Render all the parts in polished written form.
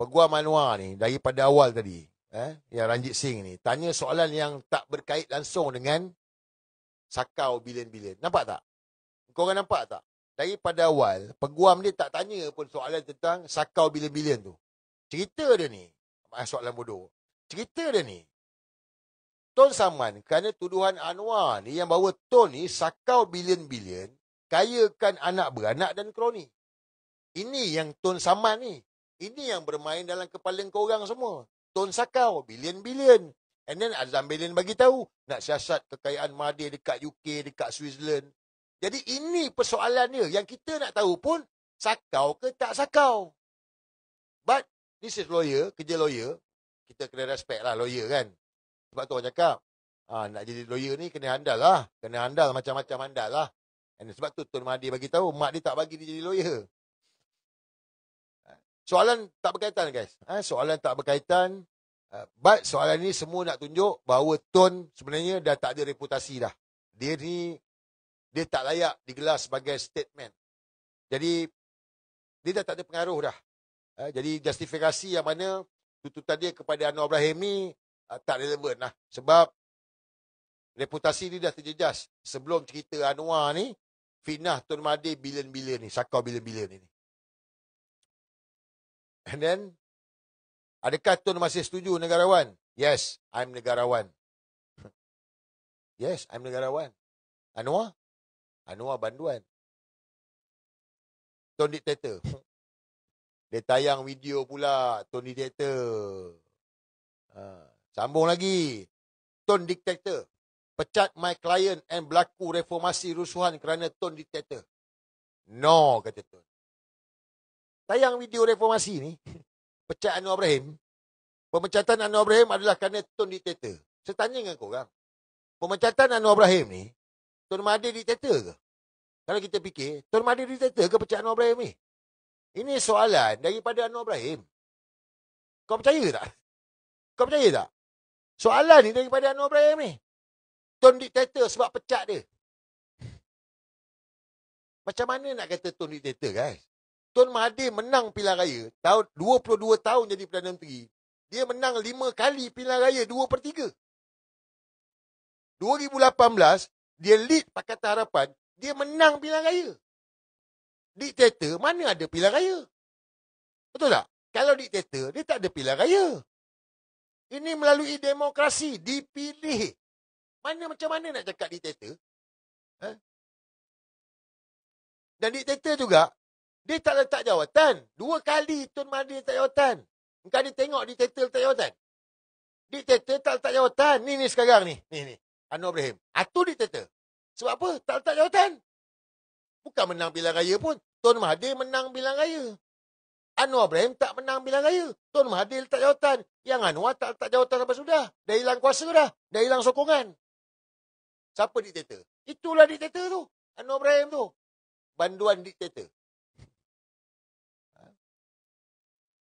Peguam Anwar ni daripada awal tadi, yang Ranjit Singh ni tanya soalan yang tak berkait langsung dengan sakau bilion-bilion. Nampak tak? Korang nampak tak? Daripada awal, peguam dia tak tanya pun soalan tentang sakau bilion-bilion tu. Cerita dia ni, soalan bodoh. Cerita dia ni, Tun Saman kerana tuduhan Anwar ni yang bahawa Tun ni sakau bilion-bilion, kayakan anak beranak dan kroni. Ini yang Tun Saman ni. Ini yang bermain dalam kepala korang semua. Tun sakau, bilion-bilion. And then Azam Bilin bagi tahu nak siasat kekayaan Mahathir dekat UK, dekat Switzerland. Jadi ini persoalan dia. Yang kita nak tahu pun, sakau ke tak sakau. But, this is lawyer, kerja lawyer. Kita kena respect lah lawyer kan. Sebab tu orang cakap, nak jadi lawyer ni kena handal lah. Kena handal macam-macam handal lah. And sebab tu Tun Mahathir bagi tahu, mak dia tak bagi dia jadi lawyer. Soalan tak berkaitan guys. Soalan tak berkaitan. But soalan ni semua nak tunjuk bahawa Tun sebenarnya dah tak ada reputasi dah. Dia ni, dia tak layak digelar sebagai statement. Jadi, dia dah tak ada pengaruh dah. Jadi justifikasi yang mana tuntutan dia kepada Anwar Ibrahim ni tak relevan lah. Sebab reputasi dia dah terjejas. Sebelum cerita Anwar ni, fitnah Tun Mahathir bilion-bilion ni, sakau bilion-bilion ni. And then, adakah Tun masih setuju negarawan? Yes, I'm negarawan. Yes, I'm negarawan. Anwar? Anwar banduan. Tun diktator. Dia tayang video pula, Tun diktator. Sambung lagi. Tun diktator. Pecat my client and berlaku reformasi rusuhan kerana Tun diktator. No, kata Tun. Tayang video reformasi ni, pecat Anwar Ibrahim. Pemecatan Anwar Ibrahim adalah kerana Tun diktator. Saya tanya dengan korang, pemecatan Anwar Ibrahim ni, Tun Mahathir diktator ke? Kalau kita fikir, Tun Mahathir diktator ke pecat Anwar Ibrahim ni? Ini soalan daripada Anwar Ibrahim. Kau percaya tak? Kau percaya tak? Soalan ni daripada Anwar Ibrahim ni. Tun diktator sebab pecat dia. Macam mana nak kata Tun diktator guys? Tun Mahathir menang pilihan raya. Tahun 22 tahun jadi Perdana Menteri. Dia menang 5 kali pilihan raya, 2/3. 2018, dia lead Pakatan Harapan. Dia menang pilihan raya. Diktator, mana ada pilihan raya? Betul tak? Kalau diktator, dia tak ada pilihan raya. Ini melalui demokrasi, dipilih. Macam mana nak cakap diktator? Dan diktator juga, dia tak letak jawatan. 2 kali Tun Mahathir letak jawatan. Engkau ada tengok diktator letak jawatan? Diktator tak letak jawatan. Ni sekarang ni. Ni. Anwar Ibrahim. Itu diktator. Sebab apa? Tak letak jawatan. Bukan menang pilihan raya pun. Tun Mahathir menang pilihan raya. Anwar Ibrahim tak menang pilihan raya. Tun Mahathir letak jawatan. Yang Anwar tak letak jawatan sampai sudah. Dah hilang kuasa dah. Dah hilang sokongan. Siapa diktator? Itulah diktator tu. Anwar Ibrahim tu. Banduan diktator.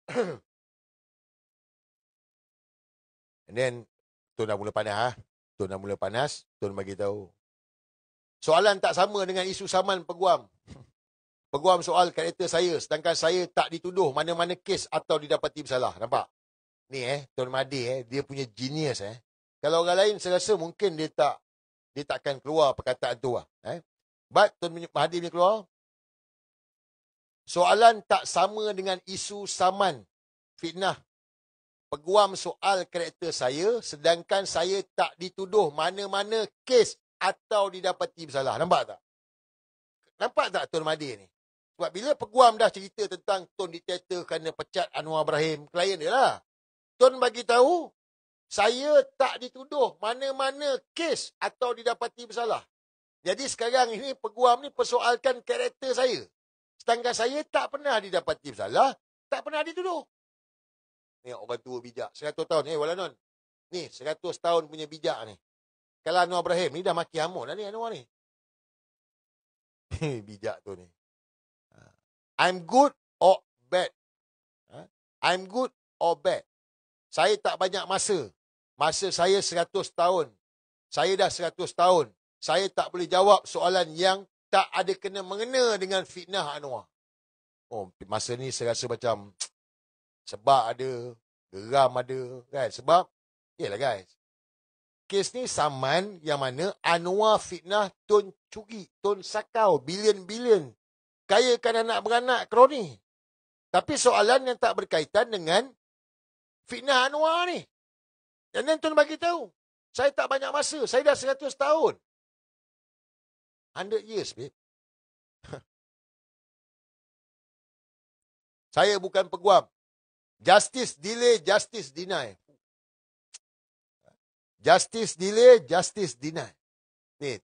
And then, Tun dah mula panas. Tun dah mula panas. Tun bagi tahu. Soalan tak sama dengan isu saman peguam. Peguam soal karakter saya. Sedangkan saya tak dituduh mana-mana kes atau didapati bersalah. Nampak? Ni Tun Mahathir dia punya genius Kalau orang lain saya rasa mungkin dia takkan keluar perkataan tu lah. But Tun Mahathir punya keluar. Soalan tak sama dengan isu saman, fitnah. Peguam soal karakter saya, sedangkan saya tak dituduh mana-mana kes atau didapati bersalah. Nampak tak? Nampak tak Tun Mahathir ni? Sebab bila peguam dah cerita tentang Tun diktator kerana pecat Anwar Ibrahim, klien dia lah. Tun bagi tahu, saya tak dituduh mana-mana kes atau didapati bersalah. Jadi sekarang ini peguam ni persoalkan karakter saya. Sedangkan saya tak pernah didapati bersalah, tak pernah dituduh. Ni orang tua bijak. 100 tahun. Walanon. Ni 100 tahun punya bijak ni. Kalau Anwar Ibrahim ni dah maki hamun dah ni Anwar ni. Bijak tu ni. I'm good or bad. I'm good or bad. Saya tak banyak masa. Masa saya 100 tahun. Saya dah 100 tahun. Saya tak boleh jawab soalan yang tak ada kena mengena dengan fitnah Anwar. Oh, masa ni saya rasa macam Sebab ada, geram ada, kan? Sebab, yelah guys, kes ni saman yang mana Anwar fitnah Tun curi, Tun sakau, bilion-bilion. Kayakan anak beranak kroni. Tapi soalan yang tak berkaitan dengan fitnah Anwar ni. Dan then Tun bagi tahu, saya tak banyak masa, saya dah 100 tahun. 100 years, babe. Saya bukan peguam. Justice delay, justice deny. Justice delay, justice deny. Ni.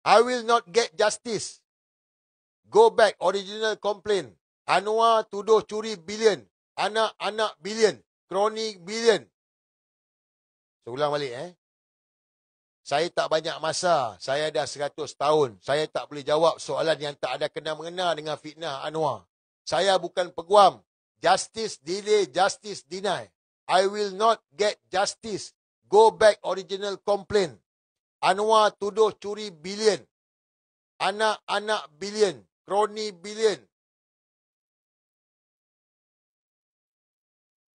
I will not get justice. Go back, original complaint. Anwar tuduh curi bilion. Anak-anak bilion. Kroni bilion. Saya ulang balik. Saya tak banyak masa. Saya dah 100 tahun. Saya tak boleh jawab soalan yang tak ada kena-mengena dengan fitnah Anwar. Saya bukan peguam. Justice delay, justice deny. I will not get justice. Go back, original complaint. Anwar tuduh curi bilion. Anak-anak bilion. Kroni bilion.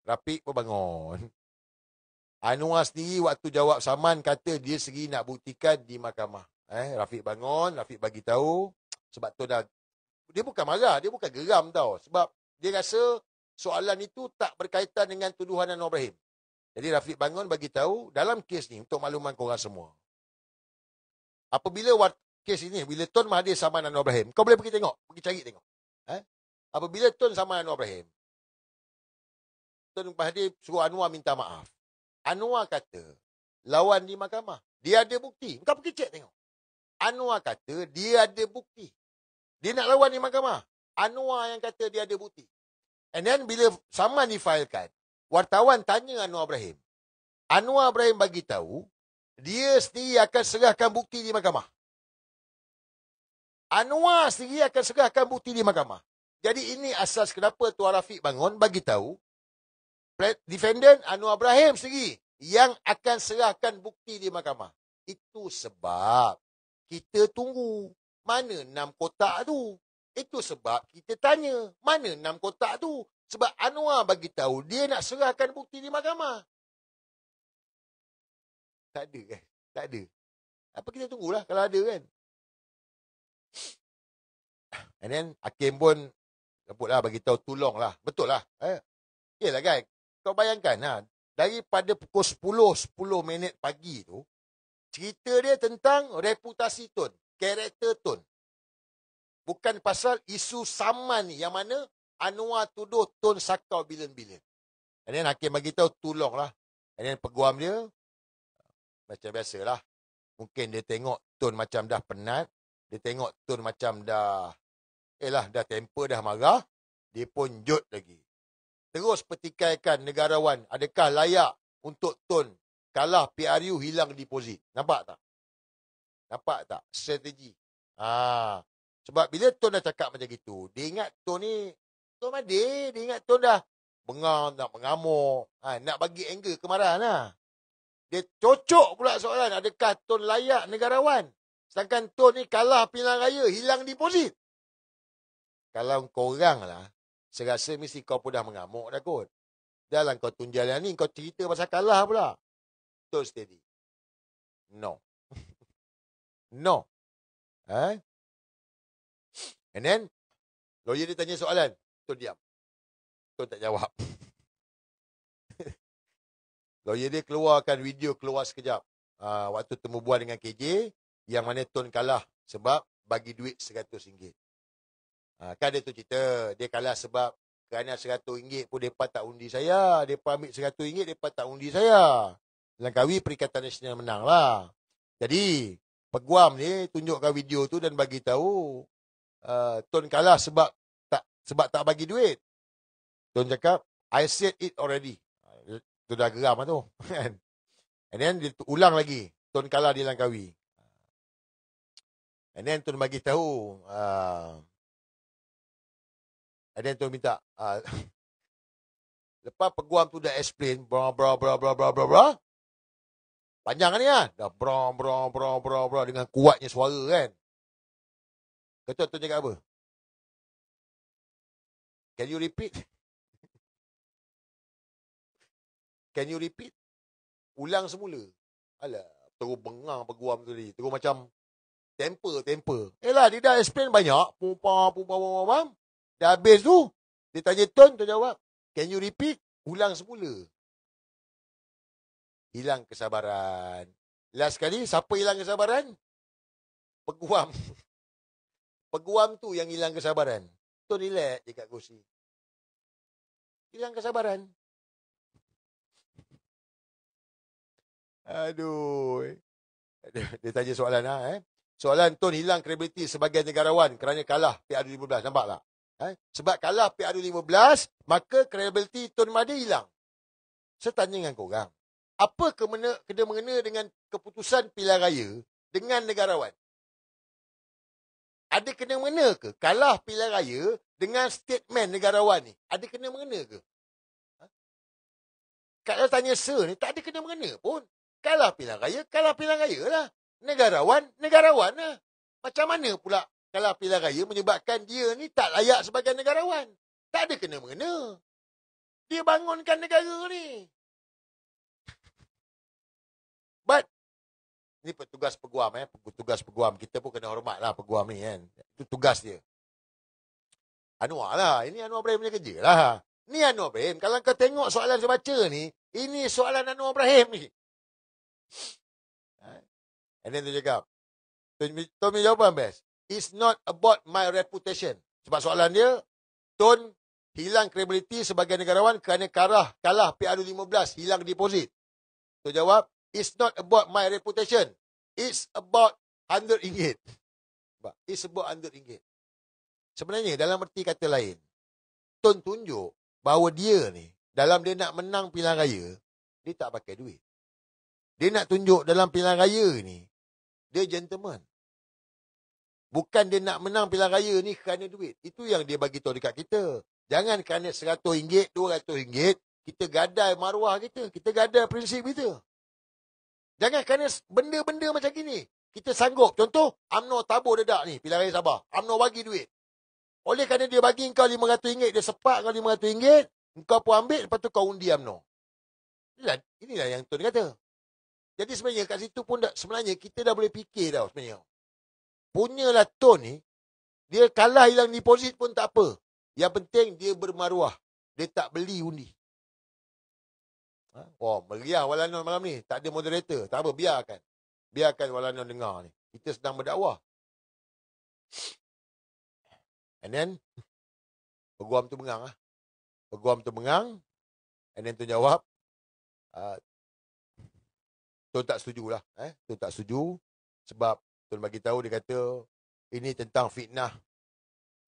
Rafiq pun bangun. Anwar sendiri waktu jawab saman kata dia sendiri nak buktikan di mahkamah. Rafiq bangun, Rafiq bagi tahu sebab tu dah dia bukan marah, dia bukan geram tau sebab dia rasa soalan itu tak berkaitan dengan tuduhan Anwar Ibrahim. Jadi Rafiq bangun bagi tahu dalam kes ni untuk makluman korang semua. Apabila kes ini bila Tun Mahathir saman Anwar Ibrahim, kau boleh pergi tengok, pergi cari tengok. Apabila Tun saman Anwar Ibrahim, Tun Mahathir suruh Anwar minta maaf. Anwar kata, lawan di mahkamah. Dia ada bukti. Kau pergi cek tengok. Anwar kata, dia ada bukti. Dia nak lawan di mahkamah. Anwar yang kata dia ada bukti. And then, bila saman difailkan, wartawan tanya Anwar Ibrahim. Anwar Ibrahim bagi tahu, dia sendiri akan serahkan bukti di mahkamah. Anwar sendiri akan serahkan bukti di mahkamah. Jadi, ini asas kenapa Tuan Rafiq bangun bagi tahu, defendant Anwar Ibrahim sendiri yang akan serahkan bukti di mahkamah. Itu sebab kita tunggu mana 6 kotak tu. Itu sebab kita tanya mana 6 kotak tu. Sebab Anwar bagi tahu dia nak serahkan bukti di mahkamah. Tak ada kan? Tak ada. Apa kita tunggulah kalau ada kan? And then Hakim pun sebutlah bagi tahu tolonglah. Betul lah. Yelah kan? Kau bayangkan daripada pukul 10 minit pagi tu, cerita dia tentang reputasi Tun, karakter Tun. Bukan pasal isu saman ni yang mana Anwar tuduh Tun sakau bilion-bilion. And then Hakim bagi tahu tolonglah. And then peguam dia macam biasalah. Mungkin dia tengok Tun macam dah penat, dia tengok Tun macam dah temper, dah marah, dia pun jut lagi. Terus petikaikan negarawan. Adakah layak untuk Tun kalah PRU hilang deposit? Nampak tak? Nampak tak? Strategi. Sebab bila Tun dah cakap macam gitu, dia ingat Tun ni, Tun Mahathir, dia ingat Tun dah bengang, nak mengamuk, nak bagi angle kemarahan lah. Dia cocok pula soalan, adakah Tun layak negarawan? Sedangkan Tun ni kalah pilihan raya, hilang deposit. Kalau korang lah, saya rasa mesti kau pun dah mengamuk dah kot. Jangan kau tunjal yang ni, kau cerita pasal kalah pula. Tun steady. No. No. And then, lawyer dia tanya soalan. Tun diam. Tun tak jawab. Lawyer dia keluarkan video keluar sekejap. Waktu temu bual dengan KJ, yang mana Tun kalah sebab bagi duit RM100. Kan dia tu cerita, dia kalah sebab kerana RM100 pun mereka tak undi saya. Mereka ambil RM100, mereka tak undi saya. Langkawi Perikatan Nasional menang lah. Jadi, peguam ni tunjukkan video tu dan bagi tahu Tun kalah sebab tak bagi duit. Tun cakap, I said it already. Tu dah geram lah tu. And then dia ulang lagi. Tun kalah di Langkawi. And then Tun bagi tahu, and then Tun minta, lepas peguam tu dah explain, bra, panjang kan ni lah. Dah bra, dengan kuatnya suara kan. Kata Tun cakap apa? Can you repeat? Can you repeat? Ulang semula. Alah, terus bengang peguam tu tadi. Terus macam temper. Elah, dia dah explain banyak. Pum. Dah habis tu. Dia tanya Tun, tu jawab. Can you repeat? Ulang semula. Hilang kesabaran. Last sekali, siapa hilang kesabaran? Peguam. Peguam tu yang hilang kesabaran. Tun relax je kat kursi. Hilang kesabaran. Aduh. Dia tanya soalan Soalan Tun hilang kredibiliti sebagai negarawan kerana kalah PRU15. Nampak tak? Sebab kalah PRU15, maka kredibiliti Tun Mahathir hilang. Saya tanya dengan korang. Apa kena mengena dengan keputusan pilihan raya dengan negarawan? Ada kena mengena ke? Kalah pilihan raya dengan statement negarawan ni. Ada kena mengena ke? Kalau tanya Sir ni, tak ada kena mengena pun. Kalah pilihan raya lah. Negarawan lah. Macam mana pula kalah pilihan raya menyebabkan dia ni tak layak sebagai negarawan? Tak ada kena mengena. Dia bangunkan negara ni. But, ni petugas peguam petugas peguam. Kita pun kena hormatlah peguam ni kan. Itu tugas dia. Anwar lah. Ini Anwar Ibrahim punya kerja lah. Ni Anwar Ibrahim. Kalau kau tengok soalan saya baca ni, ini soalan Anwar Ibrahim ni. And then dia cakap, Tun punya jawapan best. It's not about my reputation. Sebab soalan dia, Tun hilang kredibiliti sebagai negarawan kerana kalah PRU15, hilang deposit. Tun jawab, it's not about my reputation. It's about RM100. It's about RM100. Sebenarnya, dalam erti kata lain, Tun tunjuk bahawa dia ni, dalam dia nak menang pilihan raya, dia tak pakai duit. Dia nak tunjuk dalam pilihan raya ni, dia gentleman. Bukan dia nak menang pilihan raya ni kerana duit. Itu yang dia bagi tahu dekat kita. Jangan kerana RM100, RM200, kita gadai maruah kita. Kita gadai prinsip kita. Jangan kerana benda-benda macam gini. Kita sanggup. Contoh, UMNO tabur dedak ni, pilihan raya Sabah. UMNO bagi duit. Oleh kerana dia bagi kau RM500, dia sepak kau RM500, kau pun ambil, lepas tu kau undi UMNO. Inilah yang Tun kata. Jadi sebenarnya kat situ pun sebenarnya kita dah boleh fikir dah sebenarnya. Punyalah Tun ni, dia kalah hilang deposit pun tak apa. Yang penting dia bermaruah. Dia tak beli undi. Oh, meriah Walanon malam ni. Tak ada moderator. Tak apa, biarkan. Biarkan Walanon dengar ni. Kita sedang berdakwah. And then, peguam tu bengang lah. Peguam tu bengang. And then tu jawab, Tun tak setuju lah. Tun tak setuju. Sebab Tun bagi tahu, dia kata, ini tentang fitnah.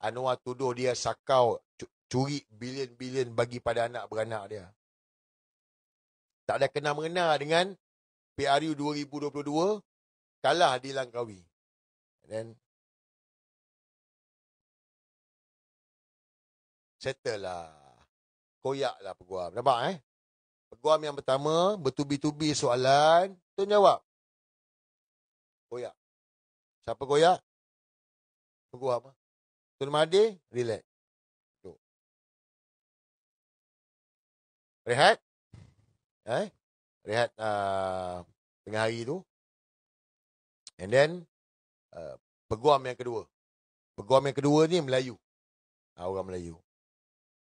Anwar tuduh dia sakau, curi bilion-bilion bagi pada anak beranak dia. Tak ada kena mengena dengan PRU 2022, kalah di Langkawi. Dan settle lah. Koyak lah peguam. Nampak Peguam yang pertama, bertubi-tubi soalan, Tun jawab. Koyak. Siapa koyak? Peguam. Tun Mahathir, relax. Tuh. Rehat. Rehat tengah hari tu. And then, peguam yang kedua. Peguam yang kedua ni Melayu. Orang Melayu.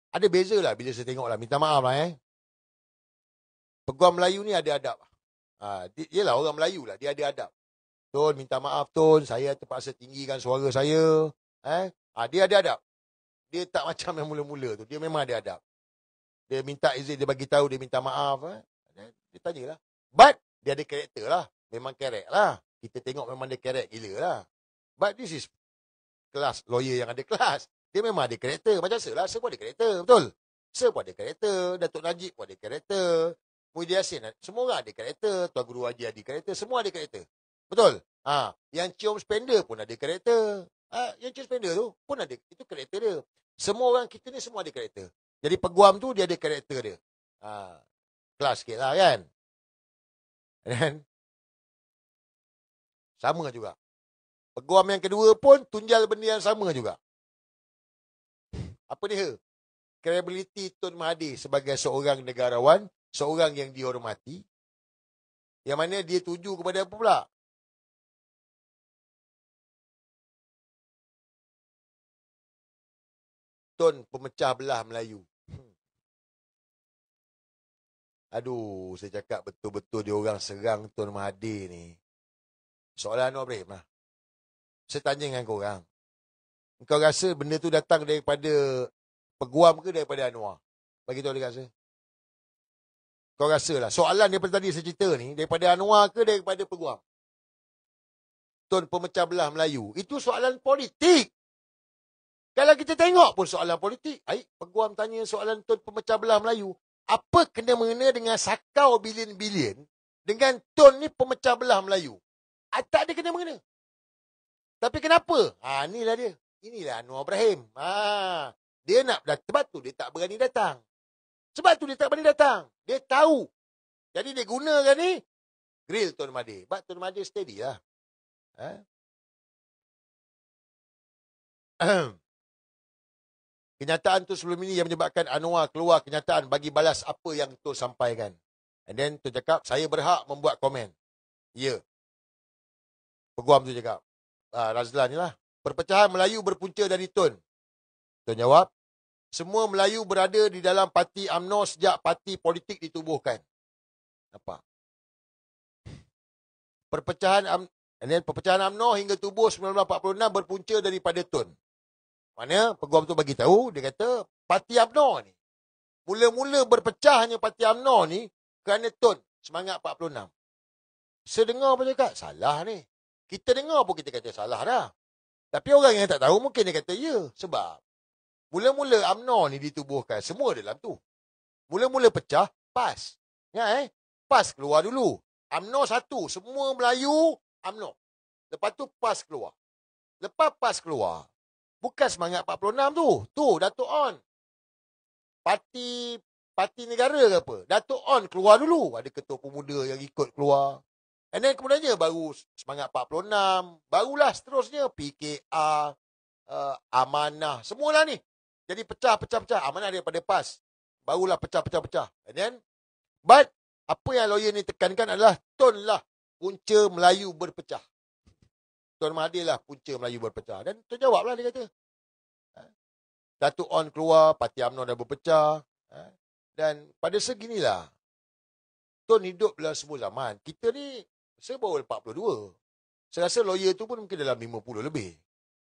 Ada beza lah bila saya tengok lah. Minta maaf lah Peguam Melayu ni ada adab. Yelah orang Melayu lah. Dia ada adab. Tun, minta maaf Tun. Saya terpaksa tinggikan suara saya. Dia ada adab. Dia tak macam yang mula-mula tu. Dia memang ada adab. Dia minta izin, dia bagi tahu, dia minta maaf. Dia tanyalah. But, dia ada karakter lah. Memang kerek lah. Kita tengok memang dia kerek gila lah. But this is kelas lawyer yang ada kelas. Dia memang ada karakter. Macam Sir lah. Sir pun ada karakter. Betul? Sir pun ada karakter. Datuk Najib pun ada karakter. Muhyiddin Yassin. Semua orang ada karakter. Tuan Guru Haji ada karakter. Semua ada karakter. Betul? Yang cium spender pun ada karakter. Yang cium spender tu pun ada. Itu karakter dia. Semua orang kita ni semua ada karakter. Jadi peguam tu dia ada karakter dia. Kelas sikit lah kan. Dan sama juga. Peguam yang kedua pun tunjal benda yang sama juga. Apa dia? kredibiliti Tun Mahathir sebagai seorang negarawan, seorang yang dihormati, yang mana dia tuju kepada apa pula? Tun pemecah belah Melayu. Aduh, saya cakap betul-betul dia orang serang Tun Mahathir ni. Soalan Anwar Ibrahim lah. Saya tanya dengan korang. Kau rasa benda tu datang daripada Peguam ke daripada Anwar? Bagi tahu dekat saya. Kau rasa lah. Soalan daripada tadi saya cerita ni, daripada Anwar ke daripada Peguam? Tun pemecah belah Melayu. Itu soalan politik. Kalau kita tengok pun soalan politik. Peguam tanya soalan Tun pemecah belah Melayu. Apa kena-mengena dengan sakau bilion-bilion dengan Tun ni pemecah belah Melayu? Tak ada kena-mengena. Tapi kenapa? Inilah dia. Inilah Anwar Ibrahim. Dia nak datang. Sebab tu dia tak berani datang. Dia tahu. Jadi dia gunakan ni, grill Tun Mahathir. Sebab Tun Mahathir steady lah. Kenyataan tu sebelum ini yang menyebabkan Anwar keluar kenyataan bagi balas apa yang Tun sampaikan. And then Tun cakap, saya berhak membuat komen. Ya. Peguam tu cakap. Razlan ni lah. Perpecahan Melayu berpunca dari Tun. Tun jawab, semua Melayu berada di dalam parti UMNO sejak parti politik ditubuhkan. Nampak? Perpecahan UMNO hingga tubuh 1946 berpunca daripada Tun. Mana Peguam tu bagi tahu, dia kata parti UMNO ni mula-mula berpecahnya parti UMNO ni kerana Tun semangat 46. Sedengar pun cakap salah ni. Kita dengar pun kita kata salah dah. Tapi orang yang tak tahu mungkin dia kata ya. Sebab mula-mula UMNO ni ditubuhkan, semua dalam tu. Mula-mula pecah, PAS. PAS keluar dulu. UMNO satu, semua Melayu UMNO. Lepas tu PAS keluar. Lepas PAS keluar, bukan semangat 46 tu. Tu, Datuk On. Parti negara ke apa? Datuk On keluar dulu. Ada ketua pemuda yang ikut keluar. And then kemudiannya baru semangat 46. Barulah seterusnya PKR, Amanah. Semualah ni. Jadi pecah. Amanah daripada PAS. Barulah pecah. And then, but apa yang lawyer ni tekankan adalah Tun lah punca Melayu berpecah. Tun Mahathir lah punca Melayu berpecah. Dan Tun jawab lah, dia kata. Datuk On keluar, parti UMNO dah berpecah. Dan pada seginilah, Tun hidup dalam semua zaman. Kita ni, saya baru 42. Saya rasa lawyer tu pun mungkin dalam 50 lebih.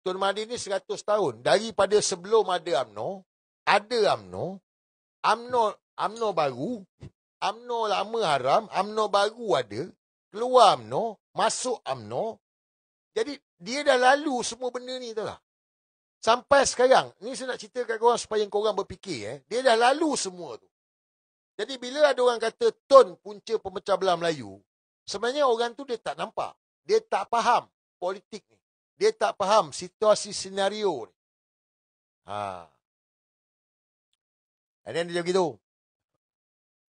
Tun Mahathir ni 100 tahun. Daripada sebelum ada UMNO, UMNO baru, UMNO lama haram, UMNO baru ada, keluar UMNO, masuk UMNO. Jadi, dia dah lalu semua benda ni, tahu tak? Sampai sekarang, ni saya nak cerita kat korang supaya korang berfikir. Dia dah lalu semua tu. Jadi, bila ada orang kata Tun punca pemecah belah Melayu, sebenarnya orang tu dia tak nampak. Dia tak faham politik ni. Dia tak faham situasi senario ni. And then dia begitu.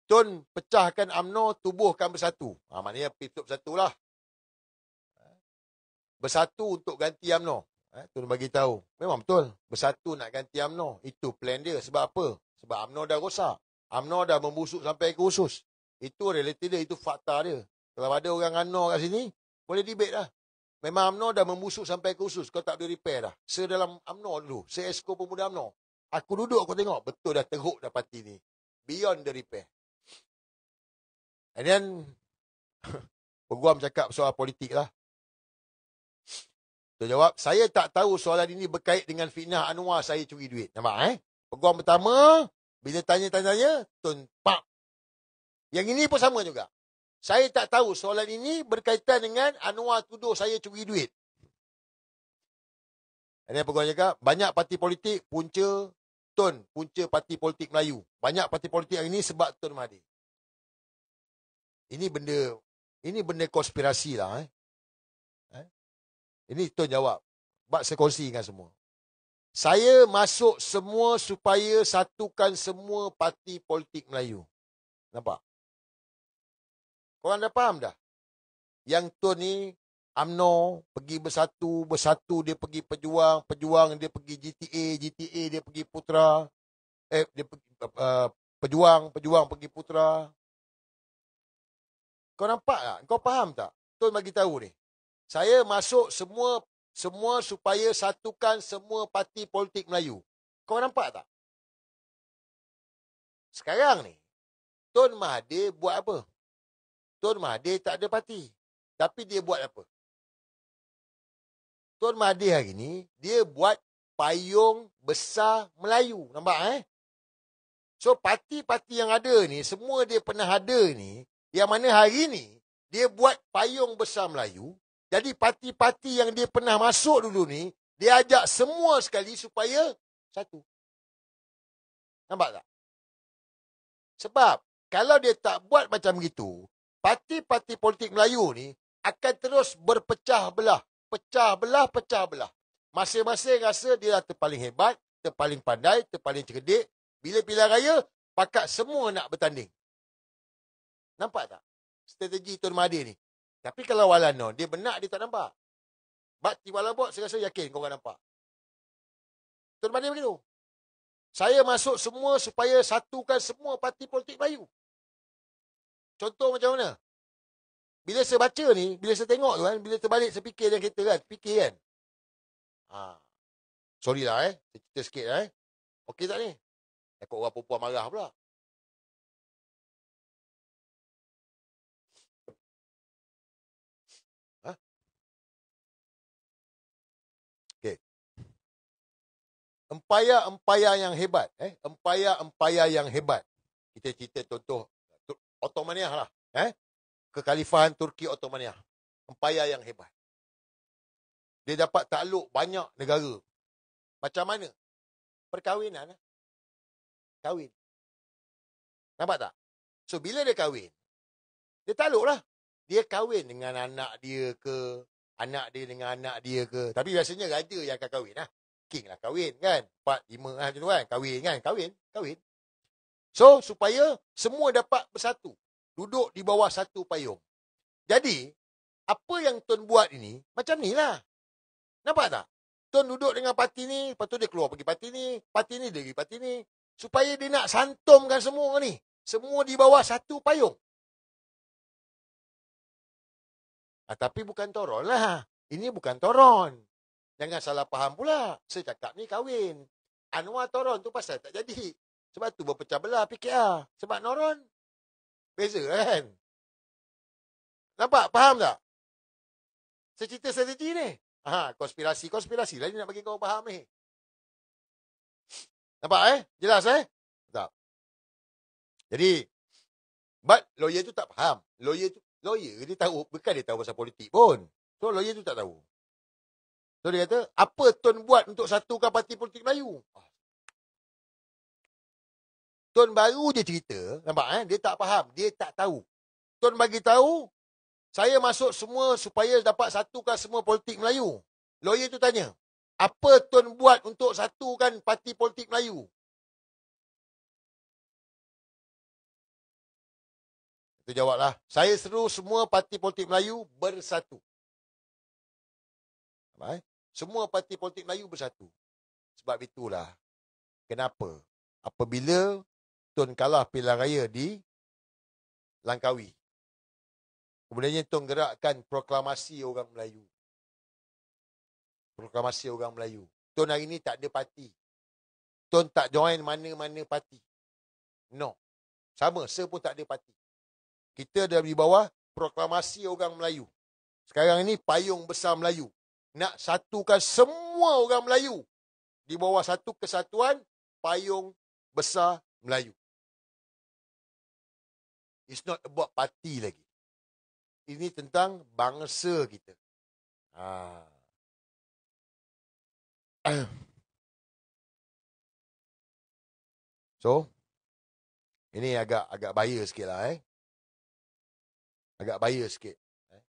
Tun pecahkan UMNO, tubuhkan Bersatu. Maknanya P2 Bersatu lah. Bersatu untuk ganti UMNO. Tun bagi tahu. Memang betul. Bersatu nak ganti UMNO. Itu plan dia. Sebab apa? Sebab UMNO dah rosak. UMNO dah membusuk sampai ke usus. Itu realiti dia. Itu fakta dia. Kalau ada orang UMNO kat sini, boleh debate lah. Memang UMNO dah membusuk sampai ke usus. Kau tak boleh repair dah. Saya dalam UMNO dulu. Saya esko pemuda UMNO. Aku duduk, aku tengok. Betul dah teruk dah parti ni. Beyond the repair. And then, Peguam cakap soal politik lah. Dia jawab, saya tak tahu soalan ini berkait dengan fitnah Anwar saya curi duit. Nampak Peguam pertama, bila tanya-tanya, Tun pak. Yang ini pun sama juga. Saya tak tahu soalan ini berkaitan dengan Anwar tuduh saya curi duit. Ini Peguam cakap, banyak parti politik punca Tun, punca parti politik Melayu. Banyak parti politik yang ini sebab Tun Mahathir. Ini benda konspirasi lah. Ini Tun jawab. Sebab saya kongsi dengan semua. Saya masuk semua supaya satukan semua parti politik Melayu. Nampak? Korang dah faham dah? Yang Tun ni, UMNO pergi bersatu dia pergi pejuang dia pergi GTA dia pergi Putra. pejuang pergi Putra. Kau nampak tak? Kau faham tak? Tun bagi tahu ni. Saya masuk semua supaya satukan semua parti politik Melayu. Kau nampak tak? Sekarang ni, Tun Mahathir buat apa? Tun Mahathir tak ada parti. Tapi dia buat apa? Tun Mahathir hari ni, dia buat payung besar Melayu. Nampak So, parti-parti yang ada ni, semua dia pernah ada ni, yang mana hari ni, dia buat payung besar Melayu. Jadi, parti-parti yang dia pernah masuk dulu ni, dia ajak semua sekali supaya satu. Nampak tak? Sebab, kalau dia tak buat macam gitu, parti-parti politik Melayu ni akan terus berpecah belah. Pecah belah. Masing-masing rasa dia terpaling hebat, terpaling pandai, terpaling cerdik. Bila pilihan raya, pakat semua nak bertanding. Nampak tak? Strategi Tun Mahathir ni. Tapi kalau Walano, dia benak dia tak nampak. But Tiwala Bot, saya rasa yakin kau akan nampak. Tun Mahathir begitu. Saya masuk semua supaya satukan semua parti politik Melayu. Contoh macam mana? Bila saya baca ni, bila saya tengok tu kan, bila terbalik saya fikir dalam kereta kan, fikir kan. Sorry lah saya cerita sikit lah Okey tak ni? Takut orang perempuan marah pula. Okey. Empayar-empayar yang hebat. Empayar-empayar yang hebat. Kita cerita contoh Ottomaniah lah. Kekhalifahan Turki Ottomaniah. Empayar yang hebat. Dia dapat takluk banyak negara. Macam mana? Perkahwinan. Kahwin. Nampak tak? So, bila dia kahwin, dia takluk lah. Dia kahwin dengan anak dia ke, anak dia dengan anak dia ke. Tapi biasanya raja yang akan kahwin lah. King lah kahwin kan. 4, 5 lah macam tu kan. Kahwin kan. Kahwin. So, supaya semua dapat bersatu. Duduk di bawah satu payung. Jadi, apa yang Tun buat ini, macam ni lah. Nampak tak? Tun duduk dengan parti ni, lepas tu dia keluar pergi parti ni dia pergi parti ni. Supaya dia nak santumkan semua ni. Semua di bawah satu payung. Tapi bukan toron lah. Ini bukan toron. Jangan salah faham pula. Saya cakap ni kahwin. Anwar toron tu pasal tak jadi. Sebab tu berpecah belah PKR. Sebab noron. Beza kan? Nampak? Faham tak? Saya cerita strategi ni. Konspirasi lah ni nak bagi kau faham ni. Nampak Jelas tak. Jadi, but lawyer tu tak faham. Lawyer dia tahu, bukan dia tahu pasal politik pun. So, lawyer tu tak tahu. So, dia kata, apa Tun buat untuk satukan parti politik Melayu? Tun baru je cerita, nampak dia tak faham, dia tak tahu. Tun bagi tahu, saya masuk semua supaya dapat satukan semua politik Melayu. Lawyer tu tanya, apa Tun buat untuk satukan parti politik Melayu? Itu jawablah. Saya seru semua parti politik Melayu bersatu. Semua parti politik Melayu bersatu. Sebab itulah kenapa apabila Tun kalah pilihan raya di Langkawi, kemudiannya Tun gerakkan proklamasi orang Melayu. Proklamasi orang Melayu. Tun hari ni tak ada parti. Tun tak join mana-mana parti. No. Sama, saya pun tak ada parti. Kita ada di bawah proklamasi orang Melayu. Sekarang ini payung besar Melayu. Nak satukan semua orang Melayu di bawah satu kesatuan payung besar Melayu. It's not about parti lagi. Ini tentang bangsa kita. So, ini agak bahaya sikit lah Agak bahaya sikit.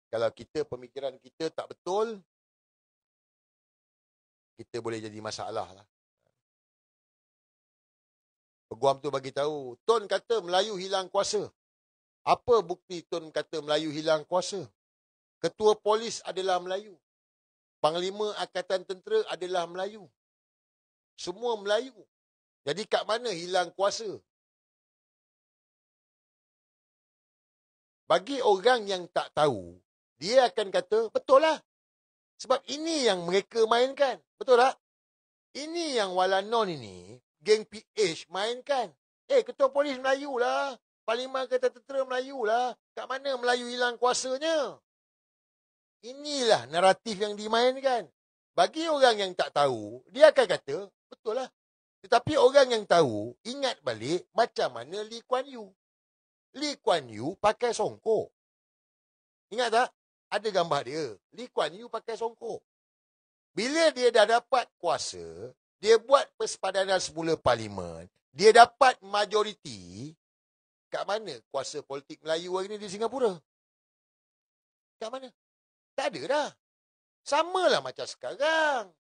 Kalau kita, pemikiran kita tak betul, kita boleh jadi masalah lah. Peguam tu bagi tahu, Tun kata Melayu hilang kuasa. Apa bukti Tun kata Melayu hilang kuasa? Ketua polis adalah Melayu. Panglima Angkatan Tentera adalah Melayu. Semua Melayu. Jadi kat mana hilang kuasa? Bagi orang yang tak tahu, dia akan kata, betul lah. Sebab ini yang mereka mainkan. Betul tak? Ini yang Walanon ini, geng PH mainkan. Ketua Polis Melayu lah. Parlimen Kata Tentera Melayu lah. Kat mana Melayu hilang kuasanya? Inilah naratif yang dimainkan. Bagi orang yang tak tahu, dia akan kata, betul lah. Tetapi orang yang tahu, ingat balik macam mana Lee Kuan Yew. Lee Kuan Yew pakai songkok. Ingat tak? Ada gambar dia. Lee Kuan Yew pakai songkok. Bila dia dah dapat kuasa, dia buat persepadanan semula parlimen, dia dapat majoriti. Kat mana kuasa politik Melayu hari ni di Singapura? Kat mana? Tak ada dah. Samalah macam sekarang.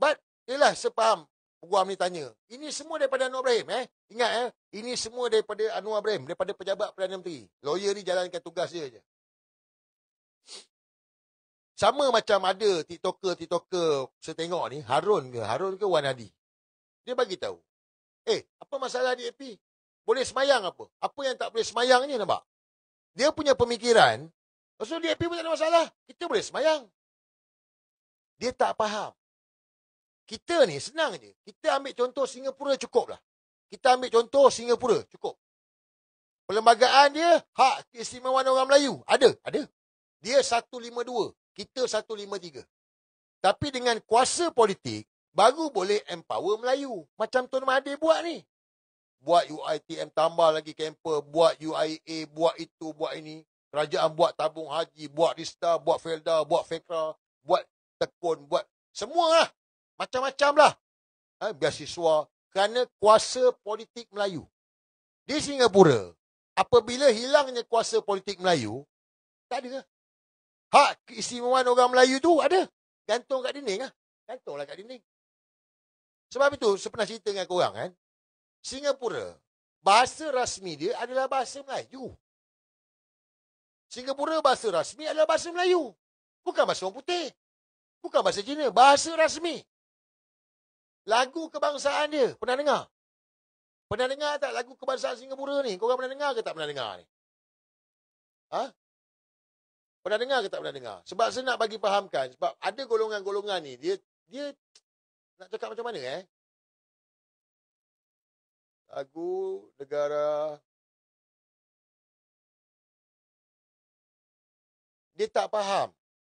But, yelah, sepaham. Peguam ni tanya, ini semua daripada Anwar Ibrahim, Ingat, ini semua daripada Anwar Ibrahim, daripada pejabat Perdana Menteri. Lawyer ni jalankan tugas dia je. Sama macam ada TikToker saya tengok ni, Harun ke Wan Hadi. Dia bagi tahu. Apa masalah DAP? Boleh semayang apa? Apa yang tak boleh semayang ni, nampak? Dia punya pemikiran, maksud DAP pun tak ada masalah. Kita boleh semayang. Dia tak faham. Kita ni senang je. Kita ambil contoh Singapura cukup lah. Kita ambil contoh Singapura cukup. Perlembagaan dia, hak keistimewaan orang Melayu. Ada. Dia 152. Kita 153. Tapi dengan kuasa politik, baru boleh empower Melayu. Macam Tun Mahathir buat ni. Buat UiTM, tambah lagi kamper, buat UIA, buat itu, buat ini. Kerajaan buat tabung haji, buat Rista, buat Felda, buat Fekra, buat Tekun, buat semua lah. Macam-macam lah. Beasiswa. Kerana kuasa politik Melayu. Di Singapura, apabila hilangnya kuasa politik Melayu, tak ada. Hak keistimewaan orang Melayu tu ada. Gantung kat dinding lah. Gantunglah kat dinding. Sebab itu, saya pernah cerita dengan korang kan. Singapura, bahasa rasmi dia adalah bahasa Melayu. Singapura bahasa rasmi adalah bahasa Melayu. Bukan bahasa orang putih. Bukan bahasa Cina. Bahasa rasmi. Lagu kebangsaan dia. Pernah dengar? Pernah dengar tak lagu kebangsaan Singapura ni? Korang pernah dengar ke tak pernah dengar ni? Pernah dengar ke tak pernah dengar? Sebab saya nak bagi fahamkan. Sebab ada golongan-golongan ni. Dia nak cakap macam mana Lagu negara. Dia tak faham.